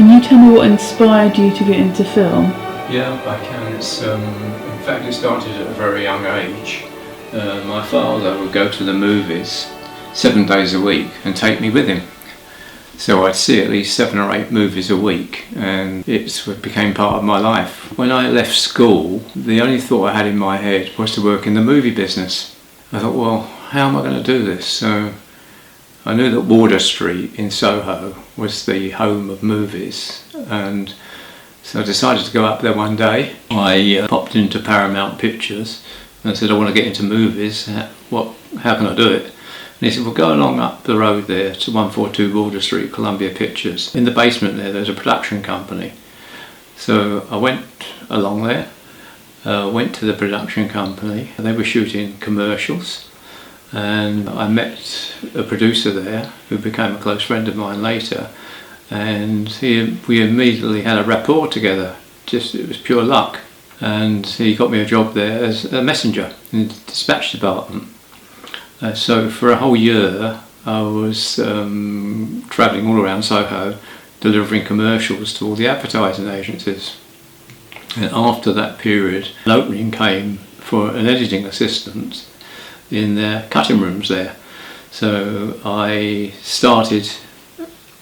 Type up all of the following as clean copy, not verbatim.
Can you tell me what inspired you to get into film? Yeah, I can. In fact, it started at a very young age. My father would go to the movies 7 days a week and take me with him. So I'd see at least 7 or 8 movies a week, and it became part of my life. When I left school, the only thought I had in my head was to work in the movie business. I thought, well, how am I going to do this? So I knew that Wardour Street in Soho was the home of movies, and so I decided to go up there one day. I popped into Paramount Pictures and I said, I want to get into movies. How can I do it? And he said, well, go along up the road there to 142 Wardour Street, Columbia Pictures. In the basement there's a production company. So I went along there, went to the production company. They were shooting commercials, and I met a producer there who became a close friend of mine later, and we immediately had a rapport together. It was pure luck, and he got me a job there as a messenger in the dispatch department. So for a whole year I was travelling all around Soho delivering commercials to all the advertising agencies. And after that period, an opening came for an editing assistant in their cutting rooms there. So I started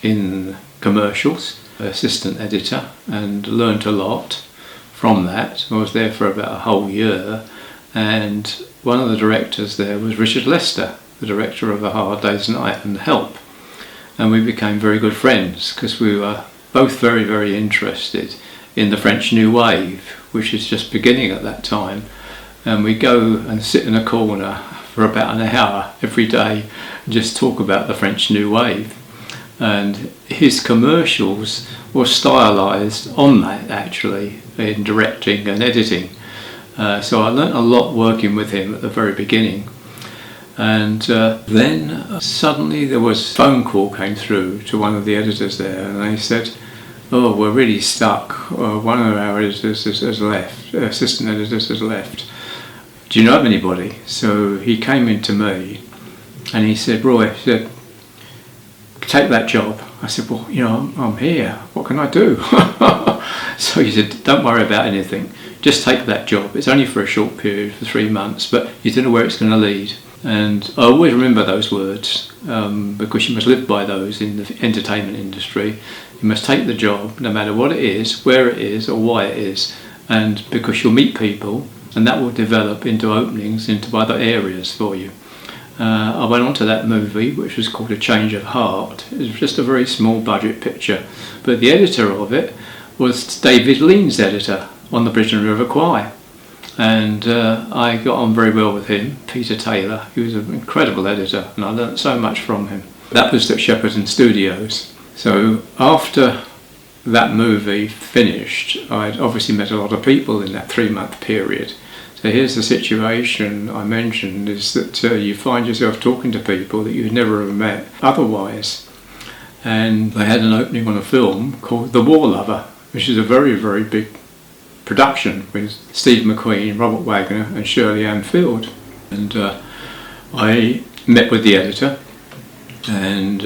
in commercials, assistant editor, and learnt a lot from that. I was there for about a whole year, and one of the directors there was Richard Lester, the director of A Hard Day's Night and Help. And we became very good friends because we were both very, very interested in the French New Wave, which is just beginning at that time. And we go and sit in a corner for about an hour every day and just talk about the French New Wave. And his commercials were stylised on that, actually, in directing and editing. So I learnt a lot working with him at the very beginning. And then suddenly there was a phone call came through to one of the editors there, and they said, oh, we're really stuck. One of our editors has left, assistant editors has left. Do you know of anybody? So he came in to me and he said, Roy, he said, take that job. I said, well, I'm here. What can I do? So he said, don't worry about anything. Just take that job. It's only for a short period, for 3 months, but you don't know where it's going to lead. And I always remember those words because you must live by those in the entertainment industry. You must take the job, no matter what it is, where it is, or why it is, and because you'll meet people, and that will develop into openings into other areas for you. I went on to that movie, which was called A Change of Heart. It was just a very small budget picture, but the editor of it was David Lean's editor on the Bridge and River Kwai. And I got on very well with him, Peter Taylor. He was an incredible editor, and I learnt so much from him. That was at Shepperton Studios. So after that movie finished, I'd obviously met a lot of people in that 3-month period. So here's the situation I mentioned, is that you find yourself talking to people that you'd never have met otherwise. And they had an opening on a film called The War Lover, which is a very, very big production with Steve McQueen, Robert Wagner and Shirley Ann Field. And I met with the editor, and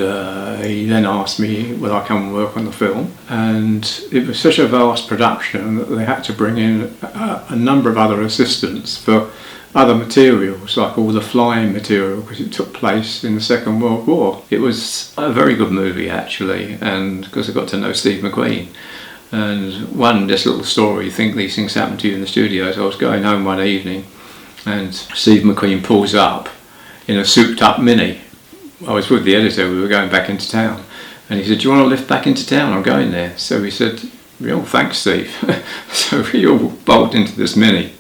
he then asked me would I come and work on the film. And it was such a vast production that they had to bring in a number of other assistants for other materials, like all the flying material, because it took place in the Second World War. It was a very good movie, actually, and because I got to know Steve McQueen. And this little story, you think these things happen to you in the studios. I was going home one evening and Steve McQueen pulls up in a souped up Mini. I was with the editor, we were going back into town. And he said, do you want to lift back into town? I'm going there. So he said, oh, thanks, Steve. So we all bolted into this Mini.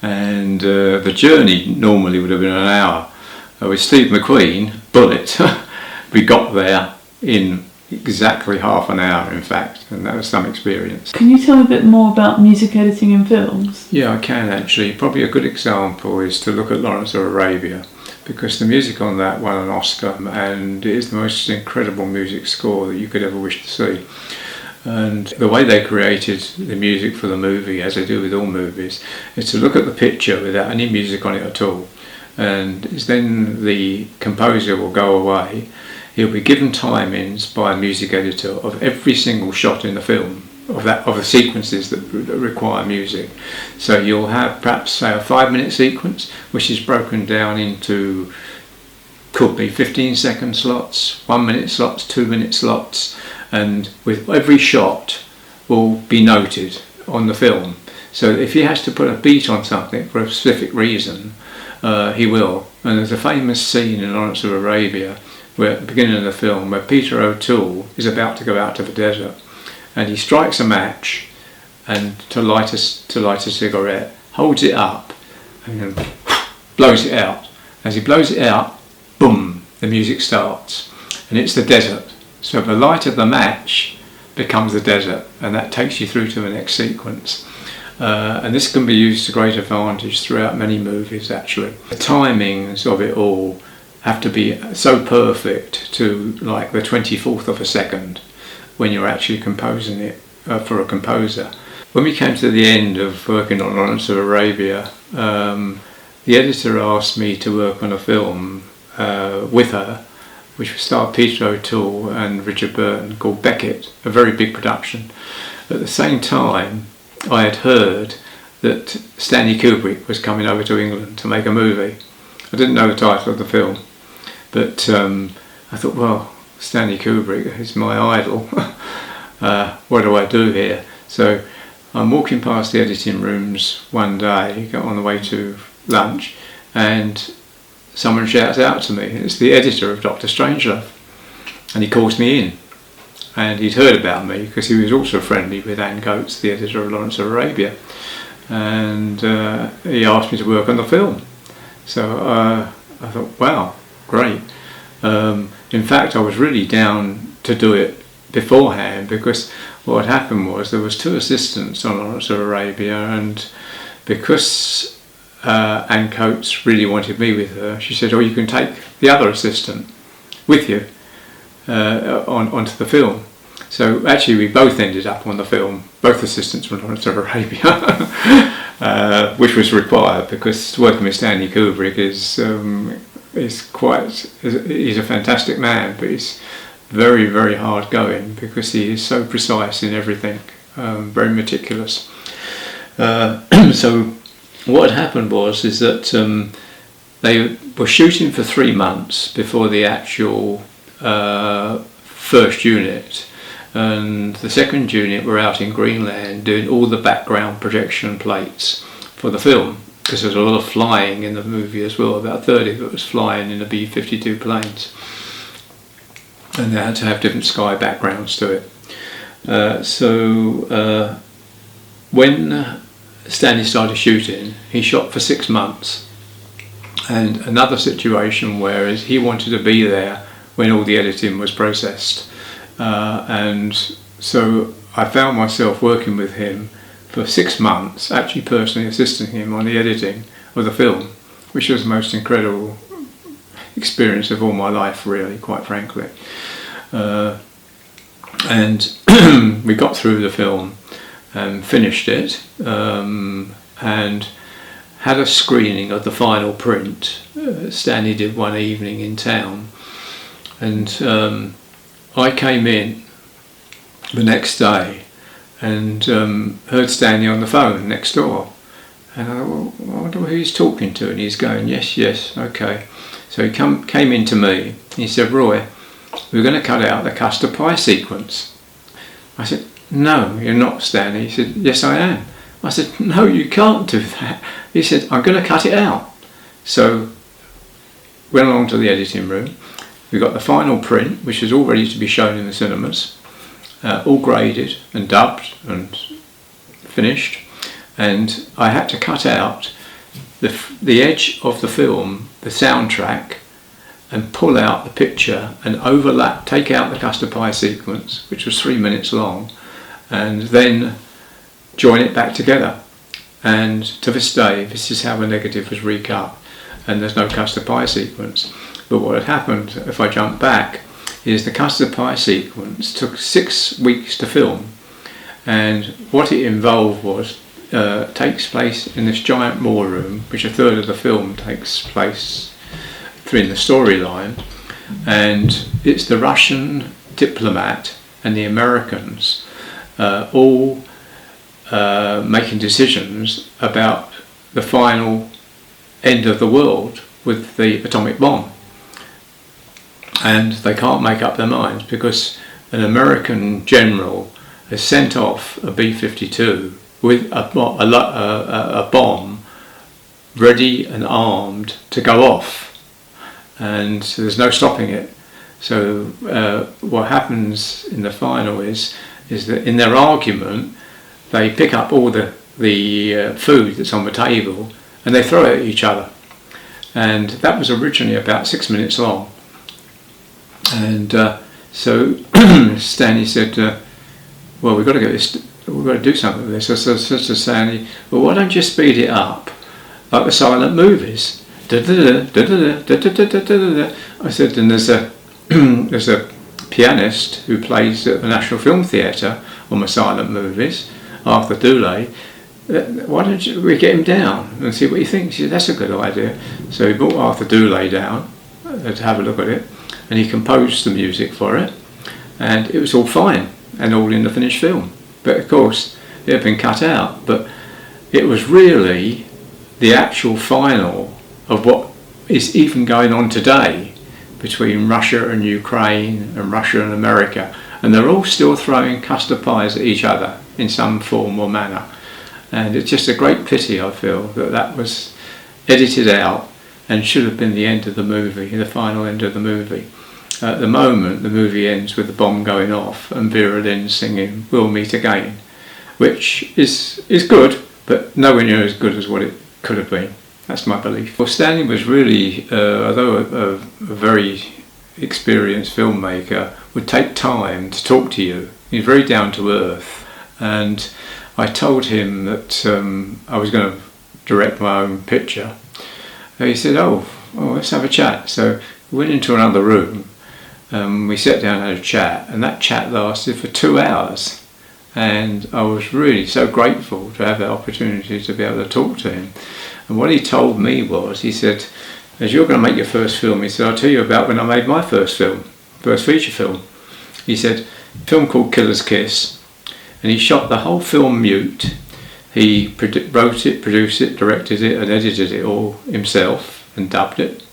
And the journey normally would have been an hour. With Steve McQueen, bullet, we got there in exactly half an hour, in fact, and that was some experience. Can you tell me a bit more about music editing in films? Yeah, I can actually. Probably a good example is to look at Lawrence of Arabia, because the music on that won an Oscar, and it is the most incredible music score that you could ever wish to see. And the way they created the music for the movie, as they do with all movies, is to look at the picture without any music on it at all. And then the composer will go away, he'll be given timings by a music editor of every single shot in the film, of the sequences that require music. So you'll have perhaps, say, a 5-minute sequence, which is broken down into, could be 15-second slots, 1-minute slots, 2-minute slots, and with every shot will be noted on the film. So if he has to put a beat on something for a specific reason, he will. And there's a famous scene in Lawrence of Arabia where at the beginning of the film where Peter O'Toole is about to go out to the desert, and he strikes a match and to light a cigarette, holds it up and then blows it out. As he blows it out, boom, the music starts, and it's the desert. So the light of the match becomes the desert, and that takes you through to the next sequence. And this can be used to great advantage throughout many movies, actually. The timings of it all have to be so perfect to like the 24th of a second when you're actually composing it for a composer. When we came to the end of working on Lawrence of Arabia, the editor asked me to work on a film with her, which starred Peter O'Toole and Richard Burton, called Beckett, a very big production. At the same time, I had heard that Stanley Kubrick was coming over to England to make a movie. I didn't know the title of the film, but I thought, well, Stanley Kubrick is my idol. What do I do here? So I'm walking past the editing rooms one day, got on the way to lunch, and someone shouts out to me. It's the editor of Dr. Strangelove, and he calls me in. And he'd heard about me because he was also friendly with Anne Coates, the editor of Lawrence of Arabia, and he asked me to work on the film. So I thought, wow, great. In fact, I was really down to do it beforehand, because what happened was there was 2 assistants on Lawrence of Arabia, and because Anne Coates really wanted me with her, she said, oh, you can take the other assistant with you onto the film. So actually we both ended up on the film, both assistants from Lawrence of Arabia, which was required because working with Stanley Kubrick he's a fantastic man, but he's very, very hard going because he is so precise in everything, very meticulous. So what happened is that they were shooting for 3 months before the actual first unit, and the second unit were out in Greenland doing all the background projection plates for the film, because there's a lot of flying in the movie as well. About 30 of it was flying in the B-52 planes, and they had to have different sky backgrounds to it. So when Stanley started shooting, he shot for 6 months. And another situation where he wanted to be there when all the editing was processed, and so I found myself working with him for 6 months, actually personally assisting him on the editing of the film, which was the most incredible experience of all my life, really, quite frankly. And we got through the film and finished it, and had a screening of the final print. Stanley did one evening in town, and I came in the next day and heard Stanley on the phone next door, and I thought, well, I wonder who he's talking to, and he's going, yes, okay. So he came in to me, and he said, Roy, we're going to cut out the custard pie sequence. I said, no, you're not, Stanley. He said, yes, I am. I said, no, you can't do that. He said, I'm going to cut it out. So went along to the editing room. We got the final print, which is all ready to be shown in the cinemas, all graded and dubbed and finished. And I had to cut out the edge of the film, the soundtrack, and pull out the picture and overlap, take out the custard pie sequence, which was 3 minutes long, and then join it back together. And to this day, this is how the negative was recut, and there's no custard pie sequence. But what had happened, if I jump back, is the custard pie sequence took 6 weeks to film, and what it involved was takes place in this giant war room, which a third of the film takes place in the storyline, and it's the Russian diplomat and the Americans all making decisions about the final end of the world with the atomic bomb. And they can't make up their minds because an American general has sent off a B-52 with a bomb ready and armed to go off, and there's no stopping it. So what happens in the final is that in their argument they pick up all the food that's on the table and they throw it at each other, and that was originally about 6 minutes long. And so Stanley said, well, we've got to get this, we've got to do something with this. So I said to Stanley, well, why don't you speed it up like the silent movies? I said, and there's a pianist who plays at the National Film Theatre on the silent movies, Arthur Dooley. Why don't we get him down and see what he thinks? He said, that's a good idea. So he brought Arthur Dooley down to have a look at it, and he composed the music for it, and it was all fine and all in the finished film. But of course it had been cut out, but it was really the actual final of what is even going on today between Russia and Ukraine and Russia and America, and they're all still throwing custard pies at each other in some form or manner. And it's just a great pity, I feel, that was edited out and should have been the end of the movie, the final end of the movie. At the moment, the movie ends with the bomb going off and Vera Lynn singing "We'll Meet Again," which is good, but nowhere near as good as what it could have been. That's my belief. Well, Stanley was really, although a very experienced filmmaker, would take time to talk to you. He's very down to earth, and I told him that I was going to direct my own picture. And he said, oh, let's have a chat. So we went into another room. We sat down and had a chat, and that chat lasted for 2 hours, and I was really so grateful to have the opportunity to be able to talk to him. And what he told me was, he said, as you're going to make your first film, he said, I'll tell you about when I made my first feature film. He said, a film called Killer's Kiss, and he shot the whole film mute. He wrote it, produced it, directed it and edited it all himself and dubbed it.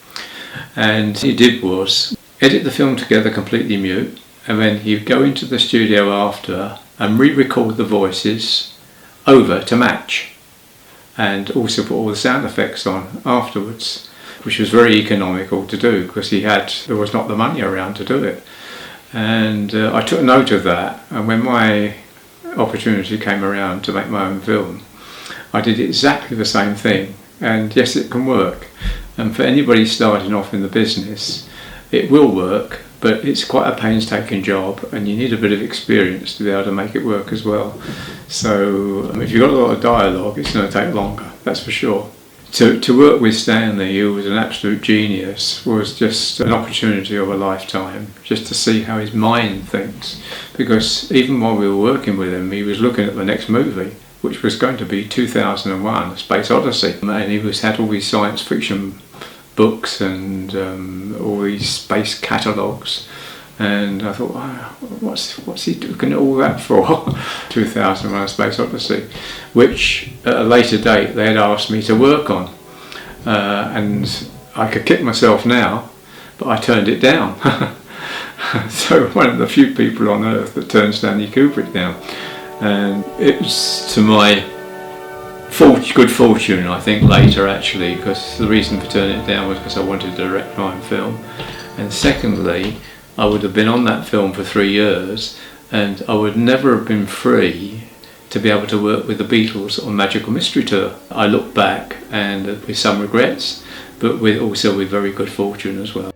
And what he did was edit the film together completely mute, and then he'd go into the studio after and re-record the voices over to match, and also put all the sound effects on afterwards, which was very economical to do because there was not the money around to do it. And I took note of that, and when my opportunity came around to make my own film, I did exactly the same thing. And yes, it can work, and for anybody starting off in the business, it will work, but it's quite a painstaking job, and you need a bit of experience to be able to make it work as well. So if you've got a lot of dialogue, it's going to take longer, that's for sure. To work with Stanley, who was an absolute genius, was just an opportunity of a lifetime, just to see how his mind thinks. Because even while we were working with him, he was looking at the next movie, which was going to be 2001, A Space Odyssey. And he had all these science fiction books and all these space catalogues. And I thought, wow, what's he looking at all that for? 2001: A Space Odyssey, which at a later date they had asked me to work on, and I could kick myself now, but I turned it down. So one of the few people on earth that turned Stanley Kubrick down, and it was to my good fortune, I think, later actually, because the reason for turning it down was because I wanted to direct my own film, and secondly, I would have been on that film for 3 years, and I would never have been free to be able to work with the Beatles on Magical Mystery Tour. I look back and with some regrets, but also with very good fortune as well.